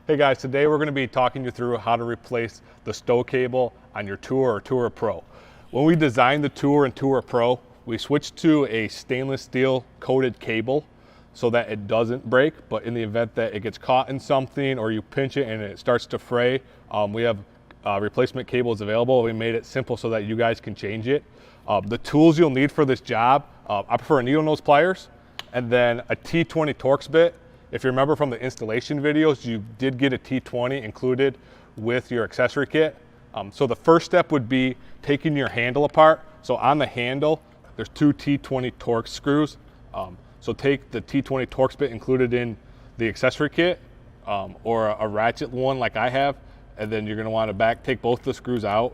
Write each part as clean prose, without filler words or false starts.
Hey guys, today we're going to be talking you through how to replace the stow cable on your Tour or Tour Pro. When we designed the Tour and Tour Pro, we switched to a stainless steel coated cable so that it doesn't break, but in the event that it gets caught in something or you pinch it and it starts to fray, we have replacement cables available. We made it simple so that you guys can change it. The tools you'll need for this job, I prefer needle nose pliers and then a T20 Torx bit. If you remember from the installation videos, you did get a T20 included with your accessory kit. So the first step would be taking your handle apart. So on the handle, there's two T20 Torx screws. So take the T20 Torx bit included in the accessory kit or a ratchet one like I have, and then you're gonna wanna take both the screws out.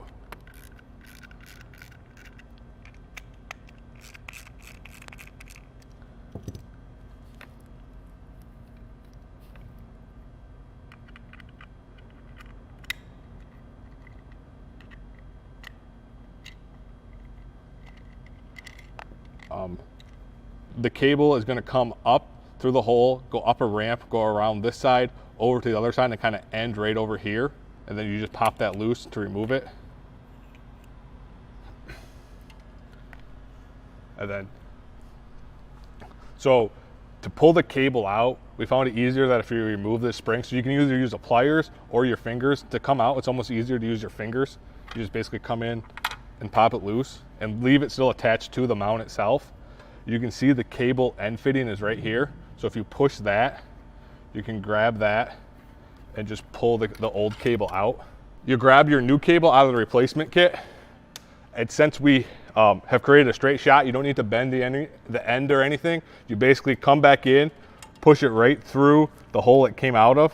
The cable is going to come up through the hole, go up a ramp, go around this side, over to the other side, and kind of end right over here. And then you just pop that loose to remove it. And then, so to pull the cable out, we found it easier that if you remove this spring, so you can either use the pliers or your fingers to come out. It's almost easier to use your fingers. You just basically come in and pop it loose and leave it still attached to the mount itself. You can see the cable end fitting is right here. So if you push that, you can grab that and just pull the old cable out. You grab your new cable out of the replacement kit. And since we have created a straight shot, you don't need to bend the end or anything. You basically come back in, push it right through the hole it came out of.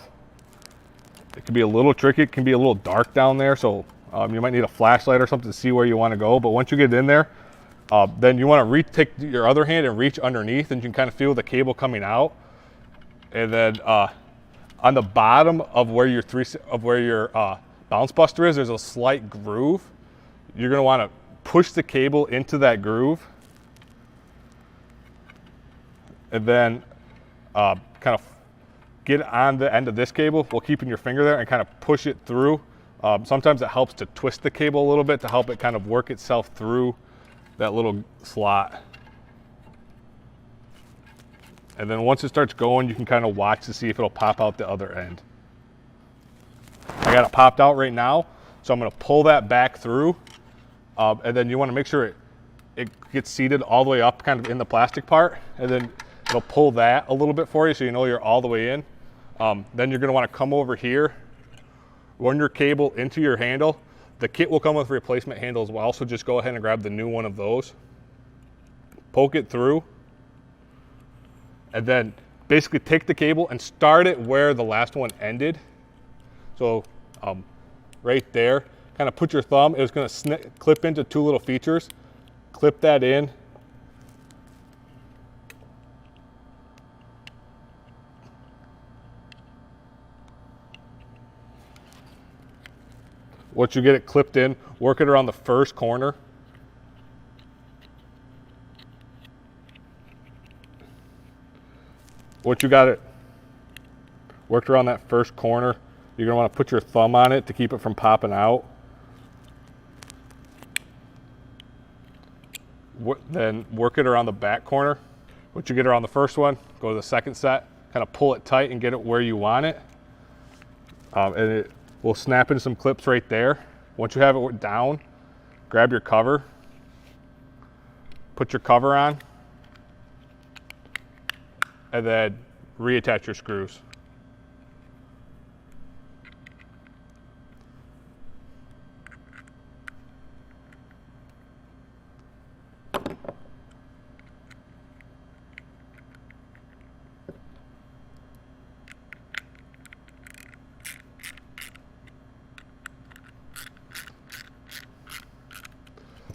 It can be a little tricky. It can be a little dark down there. So you might need a flashlight or something to see where you want to go. But once you get in there, then you want to take your other hand and reach underneath, and you can kind of feel the cable coming out. And then on the bottom of where your bounce buster is, there's a slight groove. You're going to want to push the cable into that groove, and then kind of get on the end of this cable while keeping your finger there and kind of push it through. Sometimes it helps to twist the cable a little bit to help it kind of work itself through that little slot. And then once it starts going, you can kind of watch to see if it'll pop out the other end. I got it popped out right now, so I'm going to pull that back through, and then you want to make sure it gets seated all the way up kind of in the plastic part, and then it'll pull that a little bit for you so you know you're all the way in. Then you're going to want to come over here, run your cable into your handle. The kit will come with a replacement handle as well, so just go ahead and grab the new one of those. Poke it through, and then basically take the cable and start it where the last one ended. So right there, kind of put your thumb. It was going to clip into two little features. Clip that in. Once you get it clipped in, work it around the first corner. Once you got it worked around that first corner, you're going to want to put your thumb on it to keep it from popping out. Then work it around the back corner. Once you get around the first one, go to the second set, kind of pull it tight and get it where you want it. And it will snap into some clips right there. Once you have it down, grab your cover, put your cover on, and then reattach your screws.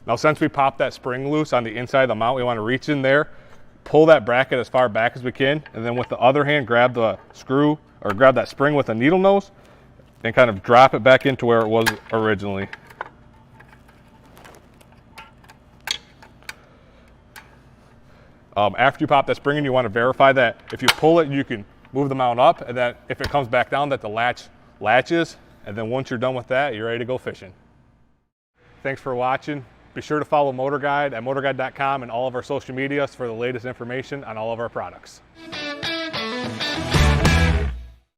Now, since we popped that spring loose on the inside of the mount, we want to reach in there, pull that bracket as far back as we can, and then with the other hand, grab the screw or grab that spring with a needle nose and kind of drop it back into where it was originally. After you pop that spring in, you want to verify that if you pull it, you can move the mount up, and then if it comes back down, that the latch latches, and then once you're done with that, you're ready to go fishing. Thanks for watching. Be sure to follow Motor Guide at motorguide.com and all of our social medias for the latest information on all of our products.